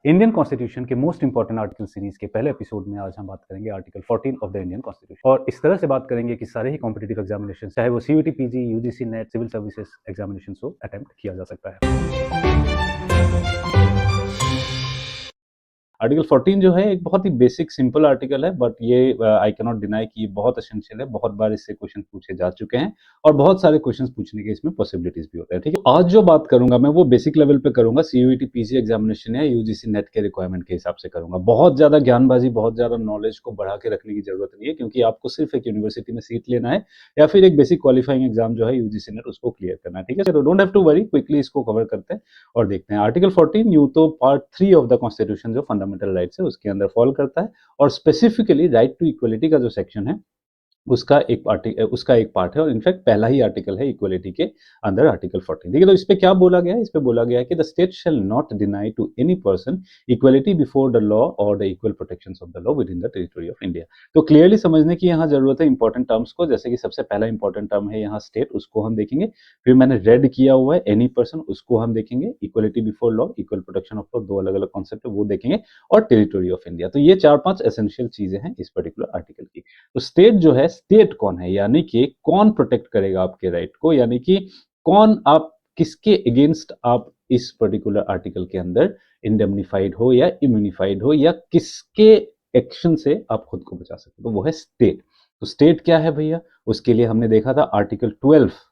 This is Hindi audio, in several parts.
इंडियन कॉन्स्टिट्यूशन के मोस्ट इंपॉर्टेंट आर्टिकल सीरीज के पहले एपिसोड में आज हम बात करेंगे article 14 of the Indian constitution, और इस तरह से बात करेंगे कि सारे ही कॉम्पिटिटिव एग्जामिनेशन, चाहे वो CUET, PG, UGC NET, civil services examination हो, अटेम्प्ट किया जा सकता है। आर्टिकल 14 जो है एक बहुत ही बेसिक सिंपल आर्टिकल है, बट ये आई कैन नॉट डिनाई कि ये बहुत एसेंशियल है। बहुत बार इससे क्वेश्चन पूछे जा चुके हैं और बहुत सारे क्वेश्चन पूछने के इसमें पॉसिबिलिटीज भी होते हैं। ठीक है, आज जो बात करूंगा मैं वो बेसिक लेवल पे करूंगा, सीयूईटी, पीजी एग्जामिनेशन या यूजीसी नेट के रिक्वायरमेंट के हिसाब से करूंगा। बहुत ज्यादा ज्ञानबाजी, बहुत ज्यादा नॉलेज को बढ़ा के रखने की जरूरत नहीं है, क्योंकि आपको सिर्फ एक यूनिवर्सिटी में सीट लेना है या फिर एक बेसिक क्वालिफाइंग एग्जाम जो है यूजीसी नेट, उसको क्लियर करना है। ठीक है, तो don't have to worry, quickly इसको कवर करते हैं और देखते हैं। आर्टिकल 14 यूं तो पार्ट 3 ऑफ द कॉन्स्टिट्यूशन जो फंडामेंटल राइट्स है उसके अंदर फॉल करता है, और स्पेसिफिकली राइट टू इक्वलिटी का जो सेक्शन है उसका एक पार्ट है, और इनफैक्ट पहला ही आर्टिकल है इक्वलिटी के अंदर, आर्टिकल 14। देखिए, तो इस पे क्या बोला गया है? इस पे बोला गया है कि the state shall not deny to any person equality before the law और the equal protections of the law within the territory of India. तो क्लियरली समझने की यहाँ जरूरत है इंपॉर्टेंट टर्म्स को, जैसे कि सबसे पहला इंपॉर्टेंट टर्म है यहाँ स्टेट, उसको हम देखेंगे। फिर मैंने रेड किया हुआ है एनी पर्सन, उसको हम देखेंगे। Equality before law, equal protection of law, दो अलग अलग कॉन्सेप्ट है, वो देखेंगे। और टेरिटरी ऑफ इंडिया। तो ये 4-5 एसेंशियल चीजें हैं इस पर्टिकुलर आर्टिकल की। तो स्टेट जो है, स्टेट कौन है, यानी कि कौन प्रोटेक्ट करेगा आपके राइट को, यानी कि कौन, आप किसके अगेंस्ट आप इस पर्टिकुलर आर्टिकल के अंदर इंडेमनिफाइड हो या इम्यूनिफाइड हो, या किसके एक्शन से आप खुद को बचा सकते हो, तो वो है स्टेट। तो स्टेट क्या है भैया? उसके लिए हमने देखा था आर्टिकल 12।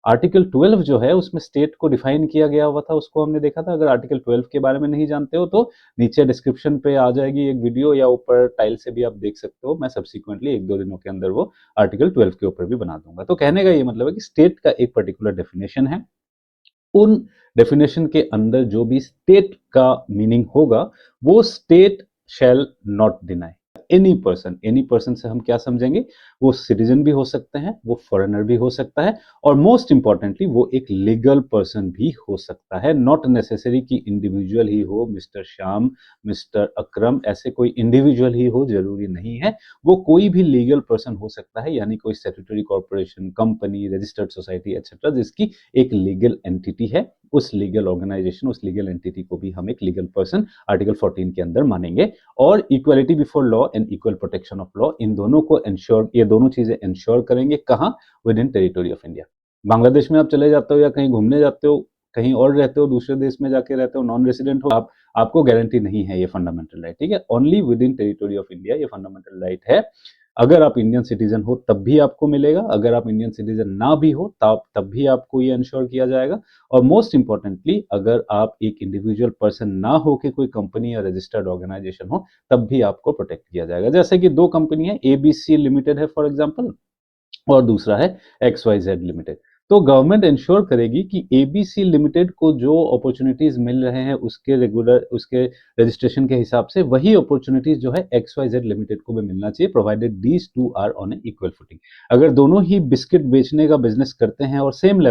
आर्टिकल 12 जो है उसमें स्टेट को डिफाइन किया गया हुआ था, उसको हमने देखा था। अगर आर्टिकल 12 के बारे में नहीं जानते हो तो नीचे डिस्क्रिप्शन पे आ जाएगी एक वीडियो, या ऊपर टाइल से भी आप देख सकते हो। मैं सब्सिक्वेंटली 1-2 दिनों के अंदर वो आर्टिकल 12 के ऊपर भी बना दूंगा। तो कहने का ये मतलब है कि स्टेट का एक पर्टिकुलर डेफिनेशन है, उन डेफिनेशन के अंदर जो भी स्टेट का मीनिंग होगा वो state shall not deny any person. Any person से हम क्या समझेंगे? वो सिटीजन भी हो सकते हैं, वो फॉरेनर भी हो सकता है, और मोस्ट इंपॉर्टेंटली वो एक लीगल पर्सन भी हो सकता है। नॉट नेसेसरी कि इंडिविजुअल ही हो, मिस्टर श्याम, मिस्टर अकरम, ऐसे कोई इंडिविजुअल ही हो जरूरी नहीं है। वो कोई भी लीगल पर्सन हो सकता है, यानी कोई statutory corporation, company, registered society etcetera, जिसकी एक लीगल एंटिटी है। उस लीगल ऑर्गेनाइजेशन, उस लीगल एंटिटी को भी हम एक लीगल पर्सन आर्टिकल 14 के अंदर मानेंगे। और equality before law and equal protection of law, इन दोनों को इंश्योर, ये दोनों चीजें इंश्योर करेंगे कहां? Within territory of India. Bangladesh में आप चले जाते हो या कहीं घूमने जाते हो, कहीं और रहते हो, दूसरे देश में जाके रहते हो, नॉन रेसिडेंट हो आप, आपको गारंटी नहीं है ये फंडामेंटल राइट। ठीक है, only with in territory of India ये फंडामेंटल राइट है। अगर आप इंडियन सिटीजन हो तब भी आपको मिलेगा, अगर आप इंडियन सिटीजन ना भी हो तब भी आपको ये इंश्योर किया जाएगा। और मोस्ट इंपॉर्टेंटली, अगर आप एक इंडिविजुअल पर्सन ना हो कि कोई कंपनी या रजिस्टर्ड ऑर्गेनाइजेशन हो, तब भी आपको प्रोटेक्ट किया जाएगा। जैसे कि दो कंपनी है, एबीसी लिमिटेड है फॉर एग्जांपल, और दूसरा है XYZ लिमिटेड। तो गवर्नमेंट इंश्योर करेगी कि एबीसी लिमिटेड को जो अपॉर्चुनिटीज मिल रहे हैं उसके रजिस्ट्रेशन के हिसाब से, वही अपॉर्चुनिटीज जो है XYZ लिमिटेड को भी मिलना चाहिए, provided these two are on a equal footing. अगर दोनों ही बिस्किट बेचने का बिजनेस करते हैं और सेम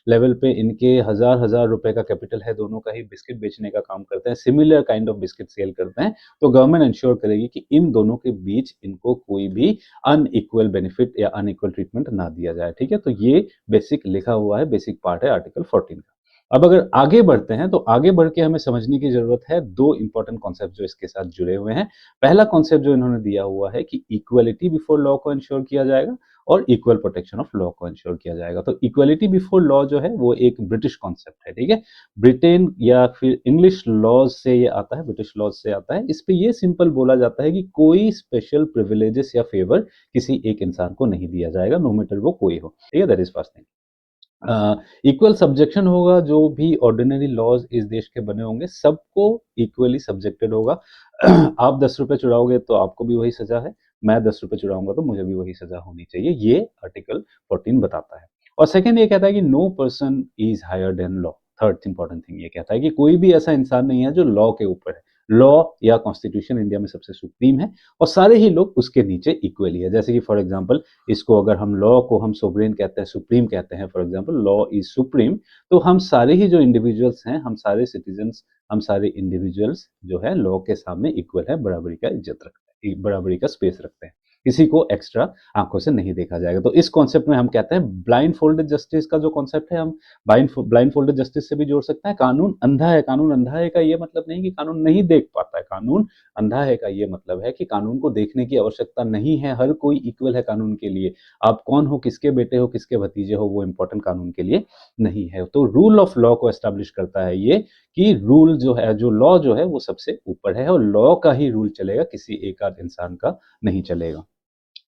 लेवल पे इनके हजार हजार रुपए का कैपिटल है, दोनों का ही बिस्किट बेचने का काम करते हैं, similar kind of biscuit sell करते हैं, तो गवर्नमेंट इंश्योर करेगी कि इन दोनों के बीच इनको कोई भी अनइक्वल बेनिफिट या अनइक्वल ट्रीटमेंट ना दिया जाए। ठीक है, तो ये बेसिक लिखा हुआ है, बेसिक पार्ट है आर्टिकल 14 का। अब अगर आगे बढ़ते हैं तो आगे बढ़ के हमें समझने की जरूरत है दो इंपॉर्टेंट कॉन्सेप्ट जो इसके साथ जुड़े हुए हैं। पहला कॉन्सेप्ट जो इन्होंने दिया हुआ है कि इक्वलिटी बिफोर लॉ को इंश्योर किया जाएगा और इक्वल प्रोटेक्शन ऑफ लॉ को इंश्योर किया जाएगा। तो इक्वलिटी बिफोर लॉ जो है वो एक ब्रिटिश कॉन्सेप्ट है। ठीक है, ब्रिटेन या फिर इंग्लिश लॉज से ये आता है, ब्रिटिश लॉज से आता है। इस पे ये सिंपल बोला जाता है कि कोई स्पेशल प्रिविलेजेस या फेवर किसी एक इंसान को नहीं दिया जाएगा, नो मैटर वो कोई हो। ठीक है, that is first thing. Equal subjection होगा, जो भी ऑर्डिनरी लॉज इस देश के बने होंगे सबको इक्वली सब्जेक्टेड होगा। आप 10 रुपए चुराओगे तो आपको भी वही सजा है, मैं 10 रुपए चुराऊंगा तो मुझे भी वही सजा होनी चाहिए, ये आर्टिकल 14 बताता है। और सेकंड ये कहता है कि no person is higher than law. Third important thing ये कहता है कि कोई भी ऐसा इंसान नहीं है जो लॉ के ऊपर है। लॉ या कॉन्स्टिट्यूशन इंडिया में सबसे सुप्रीम है और सारे ही लोग उसके नीचे इक्वली है। जैसे कि फॉर एग्जांपल, इसको अगर हम लॉ को हम सोवरेन कहते हैं, सुप्रीम कहते हैं, for example law is supreme, तो हम सारे ही जो इंडिविजुअल्स हैं, हम सारे सिटीजन्स, हम सारे इंडिविजुअल्स जो है लॉ के सामने इक्वल है, बराबरी का इज्जत रखते हैं, बराबरी का स्पेस रखते हैं। किसी को एक्स्ट्रा आंखों से नहीं देखा जाएगा। तो इस कॉन्सेप्ट में हम कहते हैं ब्लाइंड फोल्डेड जस्टिस का जो कॉन्सेप्ट है, हम ब्लाइंड फोल्डेड जस्टिस से भी जोड़ सकते हैं। कानून अंधा है, कानून अंधा है का ये मतलब नहीं कि कानून नहीं देख पाता है, कानून अंधा है का ये मतलब है कि कानून को देखने की आवश्यकता नहीं है, हर कोई इक्वल है कानून के लिए। आप कौन हो, किसके बेटे हो, किसके भतीजे हो, वो इंपॉर्टेंट कानून के लिए नहीं है। तो रूल ऑफ लॉ को एस्टैब्लिश करता है ये कि रूल जो है, जो लॉ जो है वो सबसे ऊपर है और लॉ का ही रूल चलेगा, किसी एक आध इंसान का नहीं चलेगा।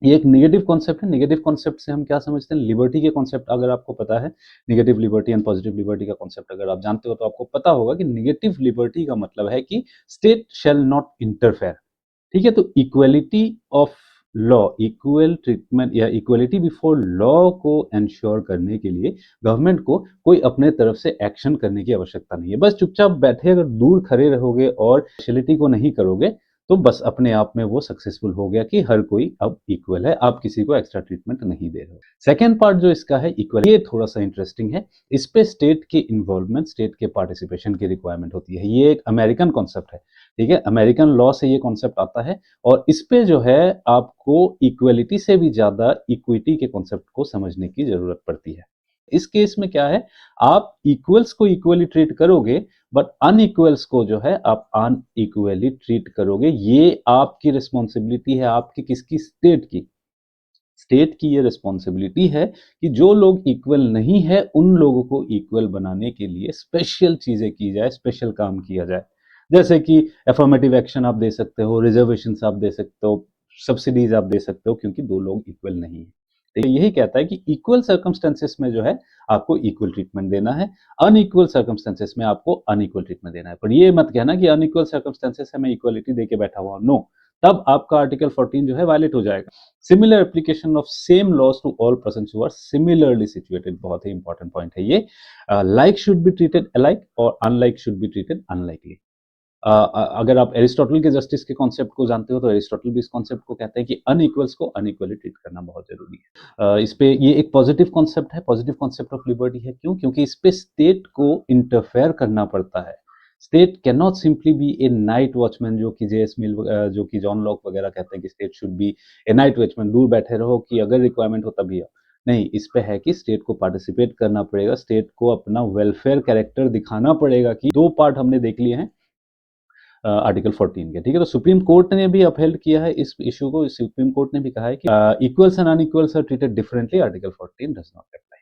ये एक नेगेटिव कॉन्सेप्ट है। नेगेटिव कॉन्सेप्ट से हम क्या समझते हैं, लिबर्टी के कॉन्सेप्ट अगर आपको पता है, negative liberty and positive liberty का कॉन्सेप्ट अगर आप जानते हो तो आपको पता होगा कि नेगेटिव लिबर्टी का मतलब है कि स्टेट शैल नॉट इंटरफेयर। ठीक है, तो equality of law, equal treatment या इक्वलिटी बिफोर लॉ को एंश्योर करने के लिए गवर्नमेंट को कोई अपने तरफ से एक्शन करने की आवश्यकता नहीं है। बस चुपचाप बैठे अगर दूर खड़े रहोगे और पार्शियलिटी को नहीं करोगे तो बस अपने आप में वो सक्सेसफुल हो गया कि हर कोई अब इक्वल है, आप किसी को एक्स्ट्रा ट्रीटमेंट नहीं दे रहे हो। सेकेंड पार्ट जो इसका है इक्वल, ये थोड़ा सा इंटरेस्टिंग है। इस पे स्टेट के इन्वॉल्वमेंट, स्टेट के पार्टिसिपेशन की रिक्वायरमेंट होती है। ये एक अमेरिकन कॉन्सेप्ट है, ठीक है, अमेरिकन लॉ से ये कॉन्सेप्ट आता है और इस पे जो है आपको इक्वलिटी से भी ज्यादा इक्विटी के कॉन्सेप्ट को समझने की जरूरत पड़ती है। इस केस में क्या है, आप इक्वल्स को इक्वली ट्रीट करोगे बट अनइक्वल्स को जो है आप अनइक्वली ट्रीट करोगे। ये आपकी रिस्पॉन्सिबिलिटी है, आपकी किसकी, स्टेट की। स्टेट की ये रिस्पॉन्सिबिलिटी है कि जो लोग इक्वल नहीं है उन लोगों को इक्वल बनाने के लिए स्पेशल चीजें की जाए, स्पेशल काम किया जाए। जैसे कि एफर्मेटिव एक्शन आप दे सकते हो, रिजर्वेशन आप दे सकते हो, सब्सिडीज आप दे सकते हो, क्योंकि दो लोग इक्वल नहीं है। तो यही कहता है कि इक्वल सर्कमस्टेंसेस में जो है आपको इक्वल ट्रीटमेंट देना है, अनइक्वल सर्कमस्टेंसेस में आपको अनइक्वल ट्रीटमेंट देना है। पर ये मत कहना कि अनइक्वल सर्कमस्टेंसेस है मैं इक्वलिटी देके बैठा हुआ हूं, नो, तब आपका आर्टिकल 14 जो है वायलेट हो जाएगा। Similar application of same laws to all persons who are similarly situated, बहुत ही इंपॉर्टेंट पॉइंट है ये। Like should be treated alike और unlike should be treated unlikely. अगर आप एरिस्टोटल के जस्टिस के कॉन्सेप्ट को जानते हो तो एरिस्टोटल भी इस कॉन्सेप्ट को कहते हैं कि अनइक्वल्स को अनइक्वली ट्रीट करना बहुत जरूरी है। इस पे ये एक पॉजिटिव कॉन्सेप्ट है, पॉजिटिव कॉन्सेप्ट ऑफ लिबर्टी है। क्यों? क्योंकि इस पे स्टेट को इंटरफेयर करना पड़ता है। State can not simply be a night watchman, जो कि जेएस मिल, जो कि जॉन लॉक वगैरह कहते हैं कि state should be a night watchman, दूर बैठे रहो कि अगर रिक्वायरमेंट हो तभी आओ। नहीं, इस पे है कि स्टेट को पार्टिसिपेट करना पड़ेगा, स्टेट को अपना वेलफेयर कैरेक्टर दिखाना पड़ेगा। कि दो पार्ट हमने देख लिए हैं आर्टिकल 14 के, ठीक है। तो सुप्रीम कोर्ट ने भी अपहेल्ड किया है इस इशू को। सुप्रीम कोर्ट ने भी कहा है कि equals and unequals are treated differently, article 14 does not apply.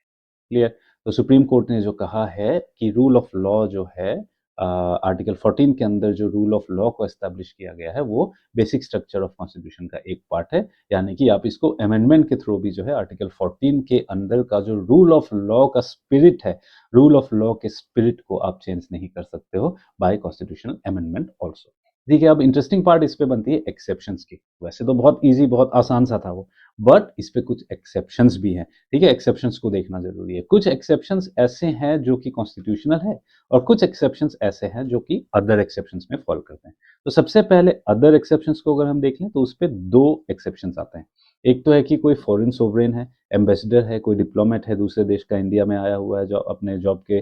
Clear? तो सुप्रीम कोर्ट ने जो कहा है कि रूल ऑफ लॉ जो है, आर्टिकल 14 के अंदर जो रूल ऑफ लॉ को एस्टैब्लिश किया गया है वो बेसिक स्ट्रक्चर ऑफ कॉन्स्टिट्यूशन का एक पार्ट है। यानी कि आप इसको अमेंडमेंट के थ्रू भी जो है आर्टिकल 14 के अंदर का जो रूल ऑफ लॉ का स्पिरिट है, रूल ऑफ लॉ के स्पिरिट को आप चेंज नहीं कर सकते हो बाय कॉन्स्टिट्यूशनल अमेंडमेंट ऑल्सो। ठीक है, अब इंटरेस्टिंग पार्ट इस पे बनती है एक्सेप्शंस की। वैसे तो बहुत इजी, बहुत आसान सा था वो, बट इस पे कुछ एक्सेप्शंस भी हैं। ठीक है, एक्सेप्शंस को देखना जरूरी है। कुछ एक्सेप्शंस ऐसे हैं जो कि कॉन्स्टिट्यूशनल है और कुछ एक्सेप्शंस ऐसे हैं जो कि अदर एक्सेप्शंस में फॉल करते हैं। तो सबसे पहले अदर एक्सेप्शंस को अगर हम देख लें तो उस पे दो एक्सेप्शंस आते हैं। एक तो है कि कोई फॉरेन सोवरेन है, एम्बेसडर है, कोई डिप्लोमेट है दूसरे देश का, इंडिया में आया हुआ है जो अपने जॉब के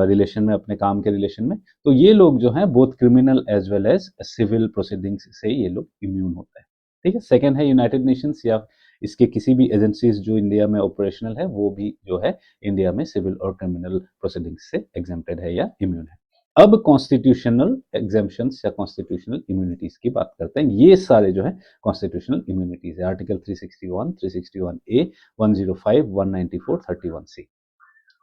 रिलेशन में, अपने काम के रिलेशन में, तो ये लोग जो हैं both criminal as well as civil proceedings से ये लोग इम्यून होते हैं। ठीक है, सेकंड है यूनाइटेड नेशंस या इसके किसी भी एजेंसीज जो इंडिया में ऑपरेशनल है, वो भी जो है इंडिया में सिविल और क्रिमिनल प्रोसीडिंग्स से एग्जेम्प्टेड है या इम्यून है। अब कॉन्स्टिट्यूशनल एग्जेम्पशंस या कॉन्स्टिट्यूशनल इम्यूनिटीज की बात करते हैं। ये सारे जो है कॉन्स्टिट्यूशनल इम्यूनिटीज है, आर्टिकल 361, 361 ए, 105, 194, 31 सी।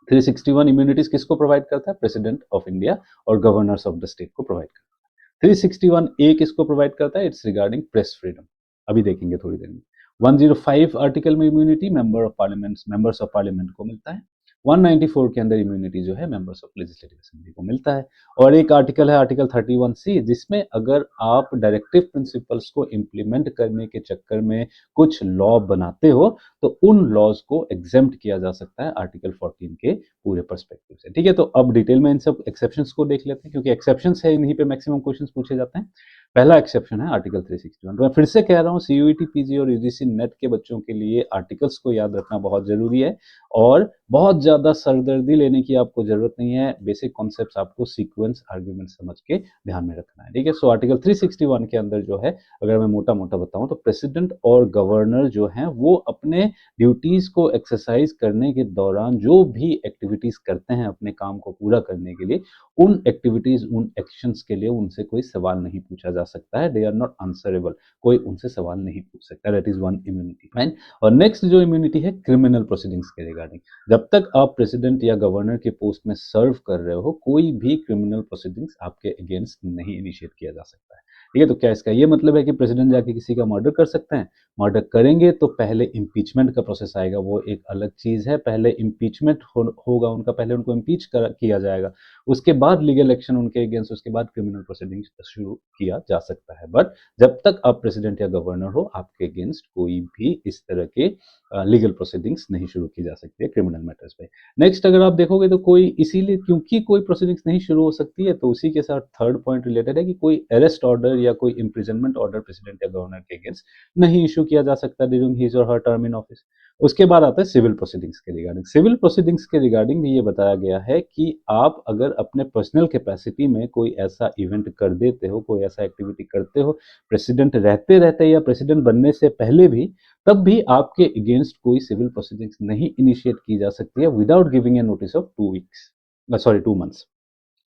361 इम्यूनिटीज किसको प्रोवाइड करता है? प्रेसिडेंट ऑफ इंडिया और गवर्नर्स ऑफ द स्टेट को प्रोवाइड करता है। 361 ए किसको प्रोवाइड करता है? इट्स रिगार्डिंग प्रेस फ्रीडम, अभी देखेंगे थोड़ी देर में। 105 आर्टिकल में इम्यूनिटी मेंबर्स ऑफ पार्लियामेंट को मिलता है। 194 के अंदर इम्यूनिटी जो है मेंबर्स ऑफ लेजिस्लेटिव असेंबली को मिलता है। और एक आर्टिकल है आर्टिकल 31 सी, जिसमें अगर आप डायरेक्टिव प्रिंसिपल्स को इम्प्लीमेंट करने के चक्कर में कुछ लॉ बनाते हो तो उन लॉज को एग्जेम्प्ट किया जा सकता है आर्टिकल 14 के पूरे पर्सपेक्टिव से। ठीक है, तो अब डिटेल में इन सब एक्सेप्शंस को देख लेते हैं, क्योंकि एक्सेप्शंस है इन्हीं पे मैक्सिमम क्वेश्चंस पूछे जाते हैं। पहला एक्सेप्शन है आर्टिकल 361। तो मैं फिर से कह रहा हूँ, सीयूईटी पीजी और यूजीसी नेट के बच्चों के लिए आर्टिकल्स को याद रखना बहुत जरूरी है और बहुत ज्यादा सरदर्दी लेने की आपको जरूरत नहीं है। बेसिक कॉन्सेप्ट्स आपको सीक्वेंस आर्ग्यूमेंट समझ के ध्यान में रखना है, ठीक है। सो आर्टिकल 361 के अंदर जो है, अगर मैं मोटा मोटा बताऊं तो प्रेसिडेंट और गवर्नर जो हैं वो अपने ड्यूटीज को एक्सरसाइज करने के दौरान जो भी एक्टिविटीज करते हैं अपने काम को पूरा करने के लिए, उन एक्टिविटीज उन एक्शंस के लिए उनसे कोई सवाल नहीं पूछा जा सकता है। दे आर नॉट आंसरेबल, कोई उनसे सवाल नहीं पूछ सकता। That is one immunity, right. और नेक्स्ट जो इम्यूनिटी है क्रिमिनल प्रोसीडिंग्स के रिगार्डिंग, जब तक आप प्रेसिडेंट या गवर्नर के पोस्ट में सर्व कर रहे हो, कोई भी क्रिमिनल प्रोसीडिंग्स आपके अगेंस्ट नहीं इनिशिएट किया जा सकता है, ठीक है। तो क्या इसका ये मतलब है कि प्रेसिडेंट जाके किसी का मर्डर कर सकते हैं? मर्डर करेंगे तो पहले इम्पीचमेंट का प्रोसेस आएगा, वो एक अलग चीज है। पहले इम्पीचमेंट होगा उनका, पहले उनको इम्पीच किया जाएगा, उसके बाद लीगल एक्शन उनके अगेंस्ट, उसके बाद क्रिमिनल प्रोसीडिंग्स शुरू किया जा सकता है। बट जब तक आप प्रेसिडेंट या गवर्नर हो, आपके अगेंस्ट कोई भी इस तरह के लीगल प्रोसीडिंग्स नहीं शुरू की जा सकती है क्रिमिनल मैटर्स पे। नेक्स्ट अगर आप देखोगे तो कोई, इसीलिए क्योंकि कोई प्रोसीडिंग्स नहीं शुरू हो सकती है, तो उसी के साथ थर्ड पॉइंट रिलेटेड है कि कोई अरेस्ट ऑर्डर या कोई इम्प्रिजनमेंट ऑर्डर प्रेसिडेंट या गवर्नर के अगेंस्ट नहीं इशू किया जा सकता ड्यूरिंग हिज और हर टर्म इन ऑफिस। उसके बाद आता है सिविल प्रोसीडिंग्स के रिगार्डिंग। सिविल प्रोसीडिंग्स के रिगार्डिंग भी ये बताया गया है कि आप अगर अपने पर्सनल कैपेसिटी में कोई ऐसा इवेंट कर देते हो, कोई ऐसा एक्टिविटी करते हो प्रेसिडेंट रहते रहते या प्रेसिडेंट बनने से पहले भी, तब भी आपके अगेंस्ट कोई सिविल प्रोसीडिंग्स नहीं इनिशिएट की जा सकती है without giving a notice of 2 weeks, sorry 2 months.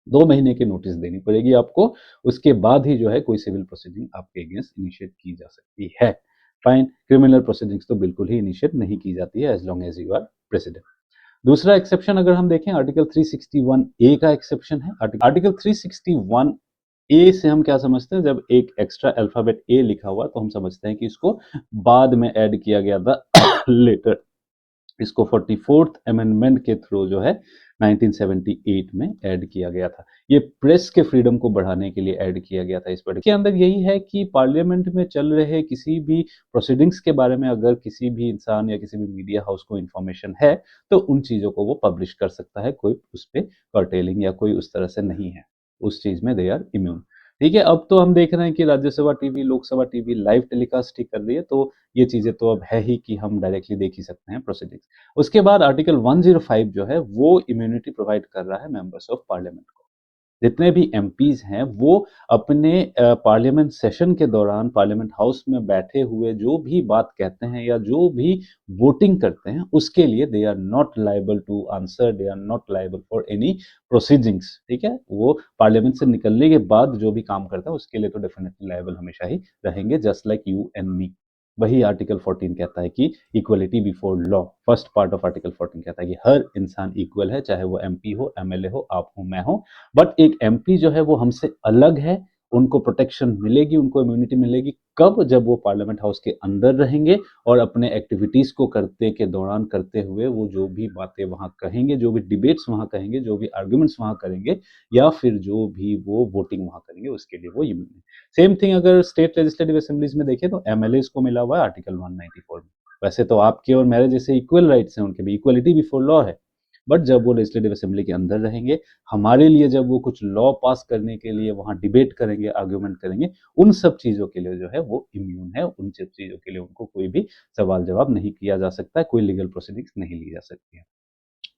2 महीने की नोटिस देनी पड़ेगी आपको, उसके बाद ही जो है कोई सिविल प्रोसीडिंग आपके अगेंस्ट इनिशिएट की जा सकती है। फाइन। क्रिमिनल प्रोसीडिंग्स तो बिल्कुल ही इनिशिएट नहीं की जाती है as long as you are president. दूसरा एक्सेप्शन अगर हम देखें, आर्टिकल 361 ए का एक्सेप्शन है। आर्टिकल 361 ए से हम क्या समझते हैं? जब एक एक्स्ट्रा अल्फाबेट ए लिखा हुआ तो हम समझते हैं कि इसको बाद में ऐड किया गया था लेटर। इसको 44th अमेंडमेंट के थ्रू जो है 1978 में ऐड किया गया था। ये प्रेस के फ्रीडम को बढ़ाने के लिए ऐड किया गया था। इस पर के अंदर यही है कि पार्लियामेंट में चल रहे किसी भी प्रोसीडिंग्स के बारे में अगर किसी भी इंसान या किसी भी मीडिया हाउस को इंफॉर्मेशन है, तो उन चीजों को वो पब्लिश कर सकता है। कोई उस पर कर्टेलिंग या कोई उस तरह से नहीं है, उस चीज में दे आर इम्यून, ठीक है। अब तो हम देख रहे हैं कि Rajya Sabha TV, Lok Sabha TV live telecast ही कर रही है, तो ये चीजें तो अब है ही कि हम डायरेक्टली देख ही सकते हैं प्रोसीडिंग्स। उसके बाद आर्टिकल 105 जो है वो इम्यूनिटी प्रोवाइड कर रहा है मेंबर्स ऑफ पार्लियामेंट को। जितने भी एमपीज हैं वो अपने पार्लियामेंट सेशन के दौरान पार्लियामेंट हाउस में बैठे हुए जो भी बात कहते हैं या जो भी वोटिंग करते हैं, उसके लिए they are not liable to answer, they are not liable for any proceedings, ठीक है। वो पार्लियामेंट से निकलने के बाद जो भी काम करता है उसके लिए तो डेफिनेटली लायबल हमेशा ही रहेंगे, just like you and me. वही आर्टिकल 14 कहता है कि equality before law. First part of article 14 कहता है कि हर इंसान इक्वल है, चाहे वो एमपी हो, एमएलए हो, आप हो, मैं हो। बट एक एमपी जो है वो हमसे अलग है, उनको प्रोटेक्शन मिलेगी, उनको इम्यूनिटी मिलेगी कब? जब वो पार्लियामेंट हाउस के अंदर रहेंगे और अपने एक्टिविटीज को करते के दौरान करते हुए वो जो भी बातें वहां कहेंगे, जो भी डिबेट्स वहां कहेंगे, जो भी आर्ग्यूमेंट्स वहां करेंगे, या फिर जो भी वो वोटिंग वहां करेंगे, उसके लिए वो इम्यून है। सेम थिंग अगर स्टेट लेजिस्लेटिव असेंबलीज में देखें तो एमएलए को मिला हुआ है आर्टिकल 194 में। वैसे तो आपके और मेरे जैसे इक्वल राइट्स हैं, उनके भी इक्वलिटी बिफोर लॉ है। बट जब वो लेजिस्लेटिव असेंबली के अंदर रहेंगे, हमारे लिए जब वो कुछ लॉ पास करने के लिए वहां डिबेट करेंगे, आर्ग्यूमेंट करेंगे, उन सब चीजों के लिए जो है वो इम्यून है। उन सब चीजों के लिए उनको कोई भी सवाल जवाब नहीं किया जा सकता है, कोई लीगल प्रोसीडिंग्स नहीं ली जा सकती है।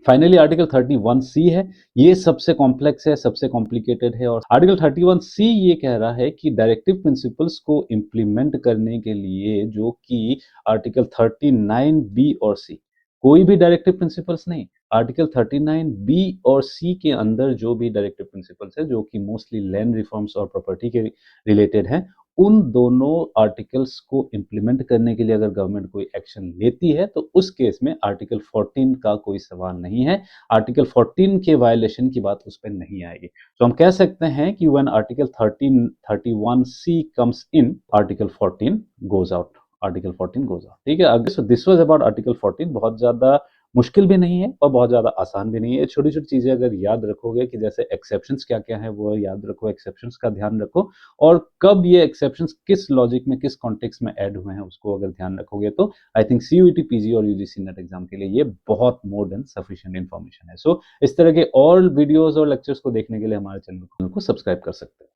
फाइनली आर्टिकल 31C है। ये सबसे कॉम्प्लेक्स है, सबसे कॉम्प्लिकेटेड है। और आर्टिकल 31C ये कह रहा है कि डायरेक्टिव प्रिंसिपल्स को इंप्लीमेंट करने के लिए, जो कि आर्टिकल 39B और सी, कोई भी डायरेक्टिव प्रिंसिपल्स नहीं, आर्टिकल 39B और सी के अंदर जो भी डायरेक्टिव प्रिंसिपल्स है, जो कि मोस्टली लैंड रिफॉर्म्स और प्रॉपर्टी के रिलेटेड हैं, उन दोनों आर्टिकल्स को इंप्लीमेंट करने के लिए अगर गवर्नमेंट कोई एक्शन लेती है, तो उस केस में आर्टिकल 14 का कोई सवाल नहीं है। आर्टिकल 14 के वायलेशन की बात उस पर नहीं आएगी। तो हम कह सकते हैं कि when article 31C comes in, article 14 goes out, article 14 goes out, ठीक है। अगर दिस वाज अबाउट आर्टिकल 14, बहुत ज्यादा मुश्किल भी नहीं है और बहुत ज्यादा आसान भी नहीं है। छोटी छोटी चीजें अगर याद रखोगे कि जैसे एक्सेप्शंस क्या क्या है वो याद रखो, एक्सेप्शंस का ध्यान रखो, और कब ये एक्सेप्शंस किस लॉजिक में, किस कॉन्टेक्स्ट में ऐड हुए हैं, उसको अगर ध्यान रखोगे, तो आई थिंक सीयूईटी पीजी और यूजीसी नेट एग्जाम के लिए ये बहुत मोर देन सफिशिएंट इन्फॉर्मेशन है। सो इस तरह के और वीडियोस और लेक्चर्स को देखने के लिए हमारे चैनल को सब्सक्राइब कर सकते हैं।